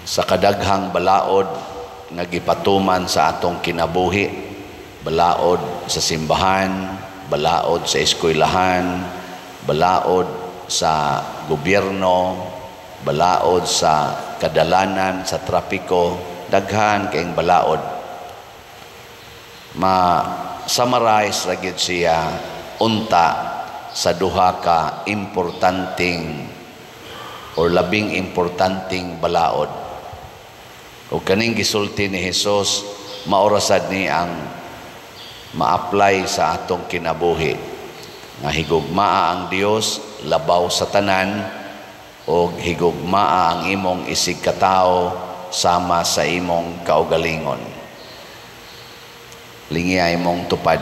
sa kadaghang balaod nga gipatuman sa atong kinabuhi, balaod sa simbahan, balaod sa eskwelahan, balaod sa gobyerno, balaod sa kadalanan, sa trapiko, daghan kayong balaod. Ma-summarize ra gyud siya unta sa duha ka importanteng or labing importanteng balaod. O kaning gisulti ni Hesus, maorasad ni ang ma-apply sa atong kinabuhi. Nga higugmaa ang Dios labaw sa tanan, o higugmaa ang imong isig katao sama sa imong kaugalingon. Lingi imong tupad.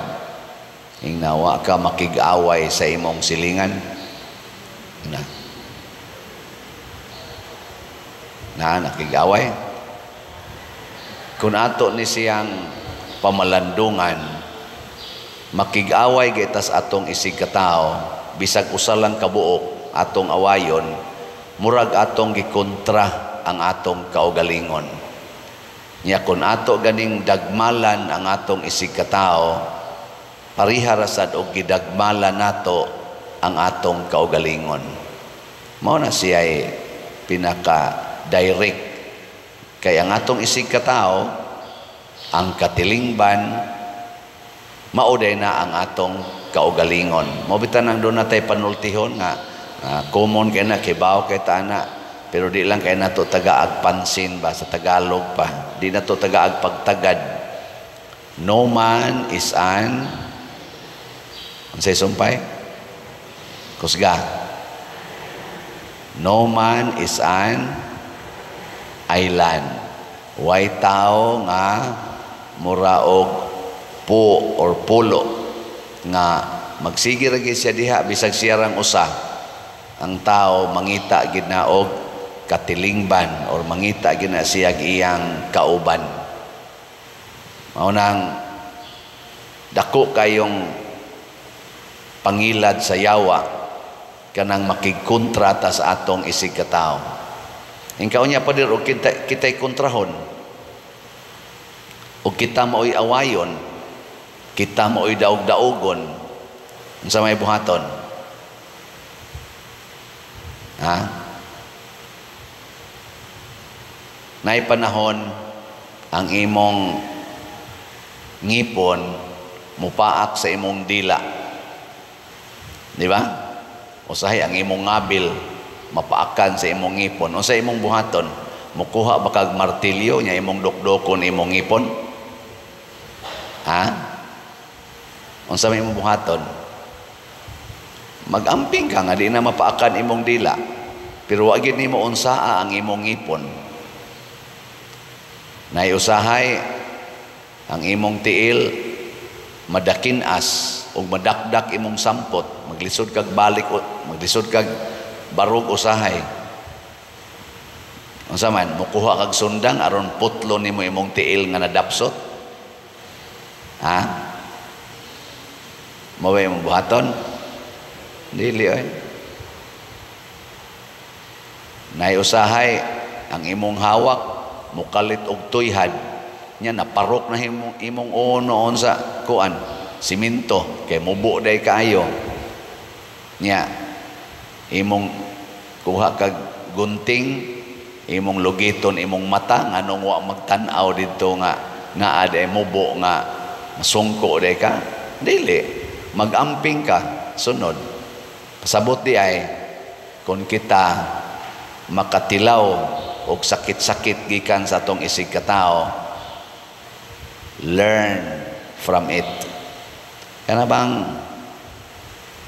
Ingnawa ka makig-away sa imong silingan. Nakig-away. Kung ato ni siyang pamalandungan, makig-away gitas atong isig katao, bisag usa lang kabuok atong awayon, murag atong gikontra ang atong kaugalingon. Nya kun ato ganing dagmalan ang atong isig katao, pariharasad og gidagmalan nato ang atong kaugalingon. Mao na siya pinaka direct. Kaya ang atong isig katao, ang katilingban, mauday na ang atong kaugalingon. Mabitan ang doon natay panultihon nga common kay na, kibaw kay tana, pero di lang kay na to tagaag pansin ba sa Tagalog pa. Di na to tagaag pagtagad. No man is an, ano say sumpay? Kusga. No man is an island. Way tao nga muraog po or pulo nga magsige ra gyud siya diha bisag siya rang usa. Ang tao mangita gid na og katilingban or mangita gid na siya iyang kauban. Mao nang dako kayong pangilad sa yawa kanang makigkontra ta sa atong isig katao. Ingkaw niya pa din, o kita'y kontrahon, o kita mao'y awayon, kita mao'y daog-daogon, sa may buhaton. Ha? Naipanahon, ang imong ngipon, mupaak sa imong dila. Di ba? Usahay, ang imong ngabil, mapaakan sa imong ngipon. O sa imong buhaton, mukuha ba kag martilyo nya imong dokdokon imong ngipon? Ha? Unsa may imong buhaton? Magamping ka nga di na mapaakan imong dila, pero wa gid nimo unsaa ang imong ngipon. Naiusahay ang imong tiil madakinas ug madakdak imong sampot, maglisod kag balik, maglisod kag barog usahay. Unsa man mukuha kag sundang aron putlo nimo imong tiil nga nadapsot? Ha? Maway imong buhaton? Dili oy. Naiusahay ang imong hawak mukalit og tuyhad. Nya naparok na imong uno sa kuan, simento kay mubo day kaayo. Nya imong kuha kag gunting, imong lugiton imong mata nganong wa magtan-aw didto nga aday mubo nga masungko day ka. Dili, magamping ka sunod. Pasabot di ay kung kita makatilaw og sakit-sakit gikan sa atong isig katao, learn from it. Kana bang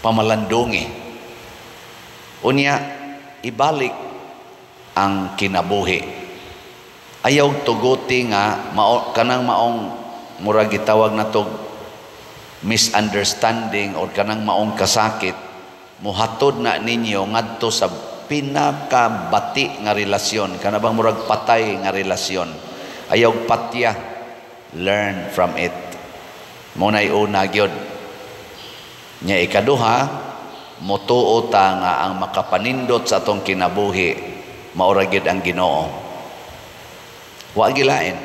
pamalandungi? Unya, ibalik ang kinabuhi. Ayaw tuguti nga, kanang maong murag gitawag na to misunderstanding or kanang maong kasakit, muhatod na ninyo ngadto sa pinakabati nga relasyon, kana bang murag patay nga relasyon. Ayaw patya, learn from it. Muna'y una gyud. Nya ikaduha, motuo ta nga ang makapanindot sa atong kinabuhi maura gyud ang Ginoo. Wa gilain.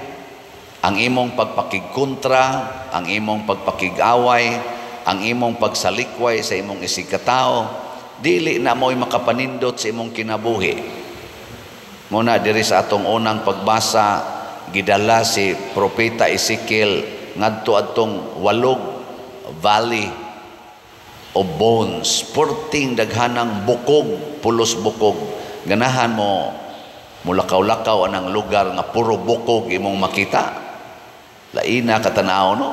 Ang imong pagpakigkontra, ang imong pagpakigaway, ang imong pagsalikway sa imong isigkatao, dili na mo'y makapanindot sa imong kinabuhi. Muna diri sa atong unang pagbasa, gidala si Propeta Ezekiel ngadto atong walog valley o bones, purting daghanang bukog, pulos bukog. Ganahan mo mulakaw-lakaw anang lugar nga puro bukog imong makita. Laina katanaw no.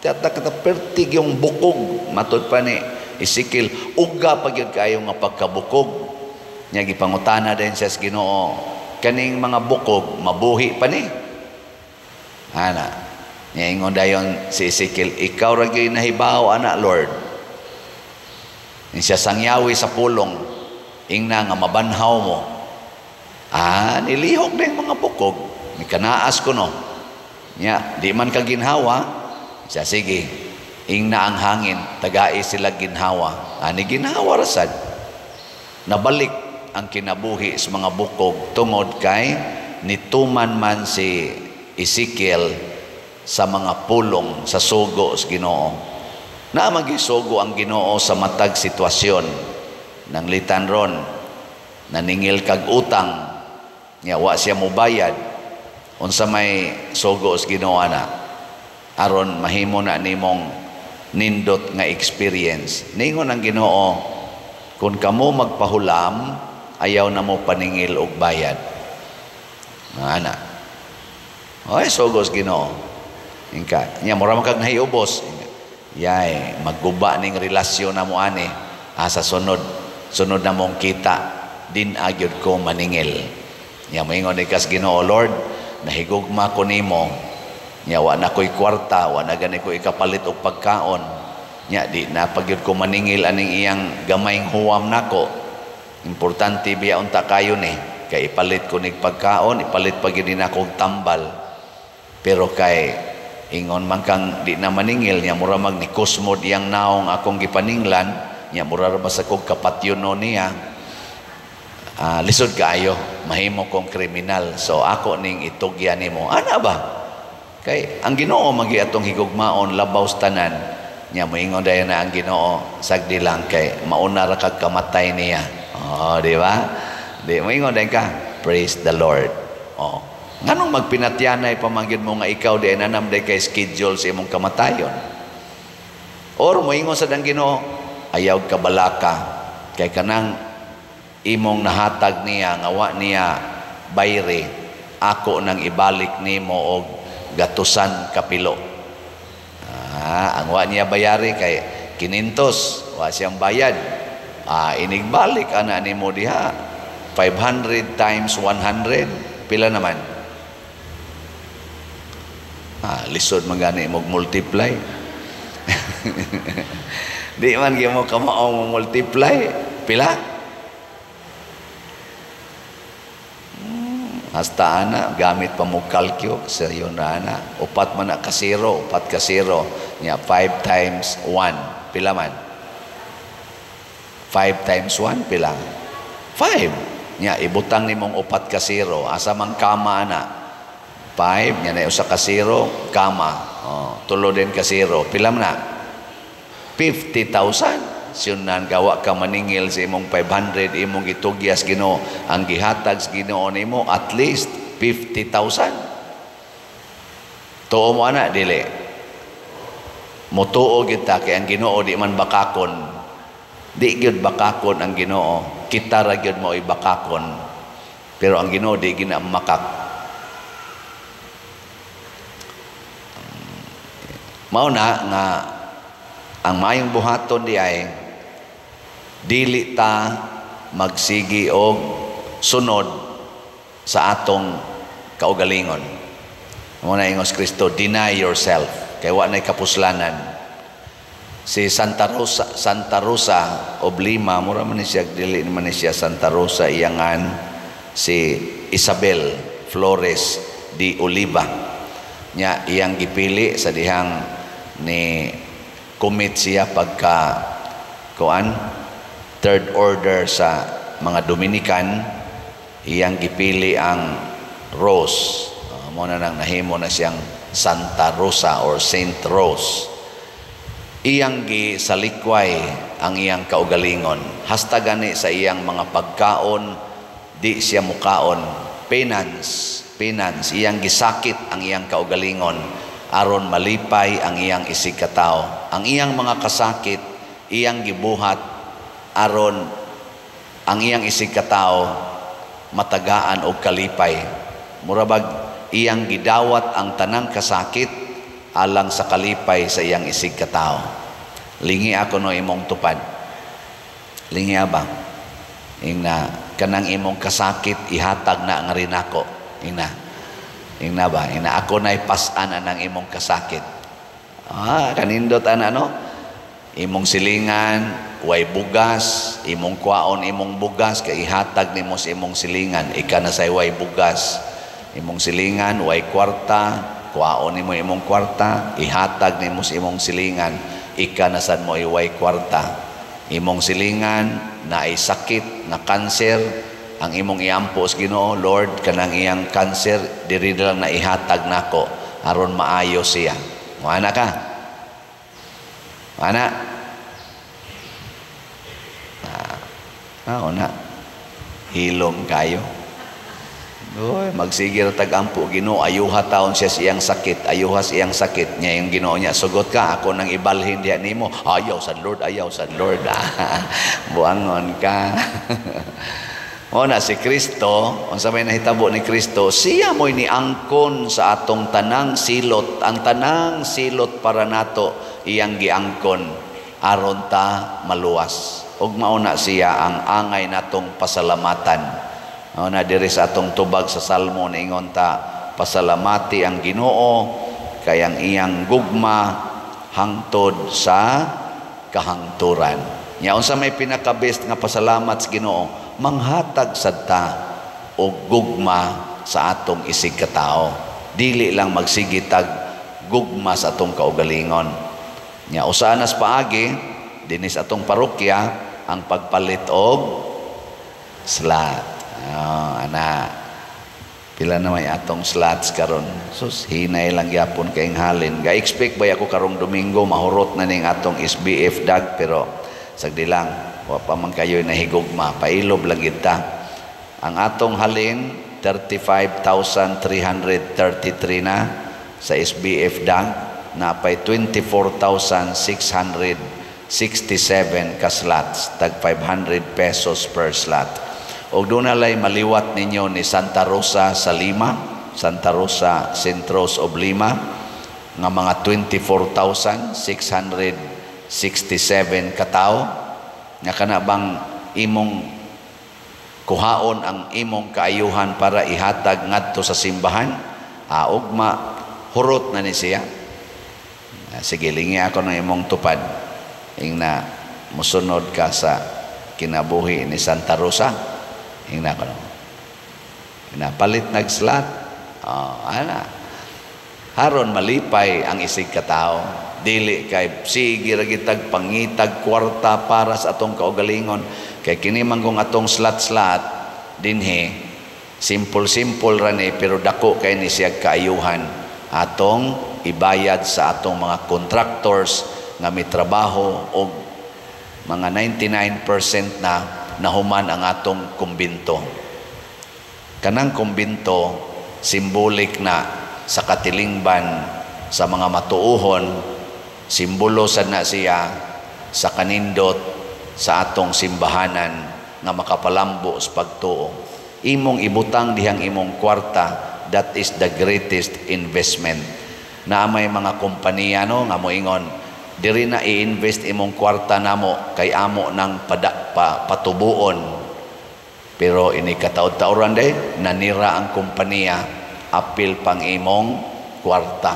Tiyata pertig yung bukog. Matod pa ni Ezekiel, uga pa gyud kayo nga pagkabukog. Nya gipangutana din sa Ginoo, kaning mga bukog mabuhi pa ni. Ana. Nya ingon dayon si Ezekiel, ikaw ra gyud nahibaw ana Lord. Ni siya sangyawi sa pulong, ingna nga mabanhaw mo. Nilihok na yung mga bukog. May kanaas ko no. Nya, di man ka ginhawa. Siya, sige. Ingna ang hangin, tagai sila ginhawa. Ni ginhawa rasad. Nabalik ang kinabuhi sa mga bukog tungod kay nituman man si Ezekiel sa mga pulong sa sugo sa Ginoo. Na magisugo ang Ginoo sa matag sitwasyon ng litan ron, naningil kag utang, nya wa siya mobayad, unsa may sugo sa Ginoo na aron mahimo na nimong nindot nga experience. Ningon ang Ginoo, kung kamo magpahulam, ayaw na mo paningil og bayad. Ana. Oy, sugo sa Ginoo. Ingka, nya mura man kag nahiubos. Yay, magguba ning relasyon na mo ani. Sa sunod na mong kita, din agyod ko maningil. Nya moingon ikas Ginoo, Lord, nahigugma ko nimo. Nya wa na ko'y kwarta, wa na gani ko ikapalit og pagkaon. Nya di na pagyud ko maningil aning iyang gamayng huwam nako. Importante biya unta kayo ni, kay ipalit ko nig pagkaon, ipalit pa gyud nako og tambal. Pero kay ingon man kang di na maningil, nya mura mag ni kusmod iyang naong akong gipaninglan, nya mura ra basta kog kapatyono niya. Lisod kaayo, mahimo kong kriminal. So ako ning itugya nimo. Ana ba? Kay ang Ginoo magi atong higugmaon labaw sa tanan. Nya moingon dayon na ang Ginoo sagdi lang kay mauna ra kag kamatay niya. Di ba? Di moingon dayon ka, praise the Lord. Nganong magpinatyanay pamanggid mo nga ikaw di nanam day kay schedule sa imong kamatayon? Or moingon sa dang Ginoo, ayaw ka balaka kay kanang imong nahatag niya nga wa niya bayre, ako nang ibalik nimo og gatusan kapilo. Ang wa niya bayari kay 500, wa siyang bayad. Inigbalik ana nimo diha 500 times 100, pila naman? Lisod magani mo multiply. Di man gyud mo kamao mo multiply, pila? Hasta ana gamit pa mo kalkyo sa yon ana. Upat man na kasiro, upat kasiro. Nya 5 times 1, pila man? 5 times 1, pila? 5. Nya ibutang nimong upat kasiro, asa man kama ana? 5, nya na usa kasiro, kama. Tulo din kasiro, pila man na? 50,000. Siunan gawa ka maningil sa imong 500 imong itugyas Ginoo, ang gihatag sa Ginoo nimo at least 50,000. Tuo mo ana dili. Motuo gyud ta kay ang Ginoo di man bakakon. Di gyud bakakon ang Ginoo. Kita ra gyud mo ibakakon. Pero ang Ginoo di gina makak. Mao na nga ang mayong buhaton di ay dili ta magsigi og sunod sa atong kaugalingon. Mo na ingos Kristo, deny yourself kay wa nay kapuslanan. Si Santa Rosa of Lima, mura man siya dili man siya Santa Rosa, iyangan si Isabel Flores de Oliva. Nya iyang gipili sa dihang ni commit siya pagka third order sa mga Dominican. Iyang gipili ang rose. Amo na nang nahimo na siyang Santa Rosa or Saint Rose. Iyang gi sa likway ang iyang kaugalingon. Hasta gani sa iyang mga pagkaon, di siya mukaon. Penance, iyang gisakit ang iyang kaugalingon aron malipay ang iyang isig katao. Ang iyang mga kasakit, iyang gibuhat aron ang iyang isig katao matagaan og kalipay. Murabag iyang gidawat ang tanang kasakit alang sa kalipay sa iyang isig katao. Lingi ako no imong tupad. Lingi ba? Ingna kanang imong kasakit ihatag na ang rinako. Ingna ba? Ingna ako na ipasan ang imong kasakit. Kanindot ano? Imong silingan, way bugas, imong kwaon imong bugas kay ihatag nimo sa imong silingan. Ika na say way bugas. Imong silingan, way kwarta, kwaon nimo imong kwarta, ihatag nimo sa imong silingan. Ika na sad mo way kwarta. Imong silingan na ay sakit, na kanser, ang imong iampo sa Ginoo, Lord, kanang iyang kanser diri lang na ihatag nako aron maayo siya. Ana ka? Ana? Una. Hilom kayo. Oy, magsigir tagampo Ginoo, ayuha taon siya siyang sakit, ayuha siyang sakit niya yung Ginoo niya. Sugot ka, ako nang ibalhin diha nimo. Ayaw sa Lord, ayaw sa Lord. Buangon ka. Ona si Kristo, unsa may nahitabo ni Kristo, siya mo'y niangkon sa atong tanang silot, ang tanang silot para nato iyang giangkon aron ta maluwas. Ug mauna siya ang angay natong pasalamatan. Na diri sa atong tubag sa Salmo niingon ta, pasalamati ang Ginoo kay ang iyang gugma hangtod sa kahangturan. Nya unsa may pinaka-best nga pasalamat sa Ginoo, manghatag sad ta og gugma sa atong isig katao. Dili lang magsigitag gugma sa atong kaugalingon. Nya usanas paagi dinis atong parokya ang pagpalit og slat. Ana pila na may atong slots karon, sus hinay lang gyapon kay halin. Ga-expect ba ako karong Domingo mahurot na ning atong SBF dag, pero sagdi lang wa pa man kayo nahigugma, pailob lang gid ta. Ang atong halin 35,333 na sa SBF dag, na pay 24,667 ka slots, tag 500 pesos per slot. O doon nalay maliwat ninyo ni Santa Rosa sa Lima, Santa Rosa Centros of Lima, nga mga 24,667 katao, nga kana bang imong kuhaon ang imong kaayuhan para ihatag ngadto sa simbahan, ugma hurot na ni siya. Sige, lingi ako ng imong tupad, ingna musunod ka sa kinabuhi ni Santa Rosa. Ingna ko no. Palit nagslat. Ana. Haron malipay ang isig katao. Dili kay sige ra gitag pangitag kwarta para sa atong kaugalingon. Kay kini man kung atong slat-slat dinhi, simple ra ni pero dako kay ni siya kaayuhan atong ibayad sa atong mga contractors nga may trabaho og mga 99% na nahuman ang atong kumbinto. Kanang kumbinto simbolik na sa katilingban sa mga matuuhon, simbolo sad na siya sa kanindot sa atong simbahanan nga makapalambo sa pagtuo. Imong ibutang dihang imong kwarta, that is the greatest investment. Na may mga kompanya no nga moingon, diri na i-invest imong kwarta namo kay amo nang patubuon. Pero ini kataod-taoran day nanira ang kompanya, apil pang imong kwarta.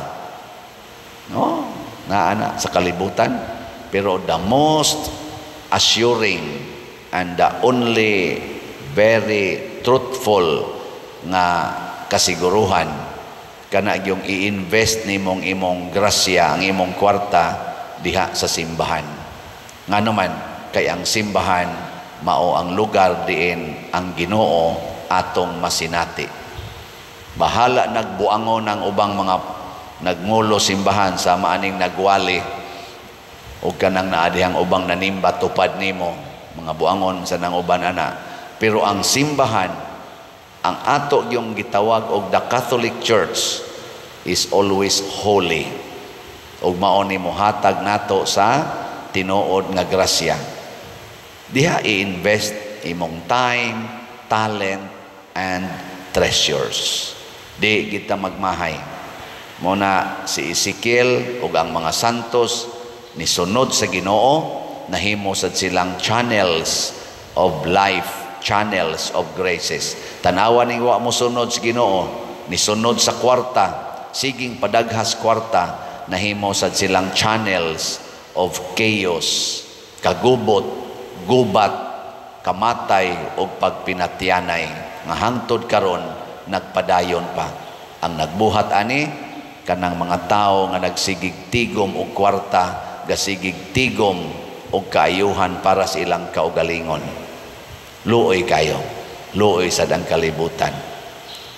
No, naana sa kalibutan. Pero the most assuring and the only very truthful nga kasiguruhan kana yung i-invest nimong imong grasya, ang imong kwarta diha sa simbahan. Ngano man kay ang simbahan mao ang lugar diin ang Ginoo atong masinati. Bahala nagbuangon ng ubang mga nagmulo simbahan sa maaning nagwali o kanang naadihang ubang nanimba tupad nimo, mga buangon sa nang uban ana. Pero ang simbahan, ang ato yung gitawag og the Catholic Church is always holy. Og mao ni mohatag nato sa tinuod nga grasya. Diha i-invest imong time, talent, and treasures. Di kita magmahay. Muna si Ezekiel ug ang mga santos ni sunod sa Ginoo, nahimo sad silang channels of life, channels of graces. Tanawan ning wa mo sunod sa Ginoo, ni sunod sa kwarta, siging padaghas kwarta, nahimo sad silang channels of chaos, kagubot, gubat, kamatay ug pagpinatyanay nga hangtod karon nagpadayon pa. Ang nagbuhat ani kanang mga tao nga nagsigig tigom og kwarta, gasigig tigom og kaayuhan para sa ilang kaugalingon. Luoy kayo, luoy sad ang kalibutan.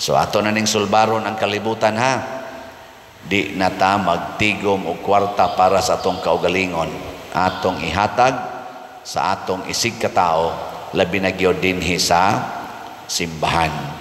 So ato na ning sulbaron ang kalibutan ha. Di na ta magtigom og kwarta para sa atong kaugalingon. Atong ihatag sa atong isig katao, labi na gyud dinhi sa simbahan.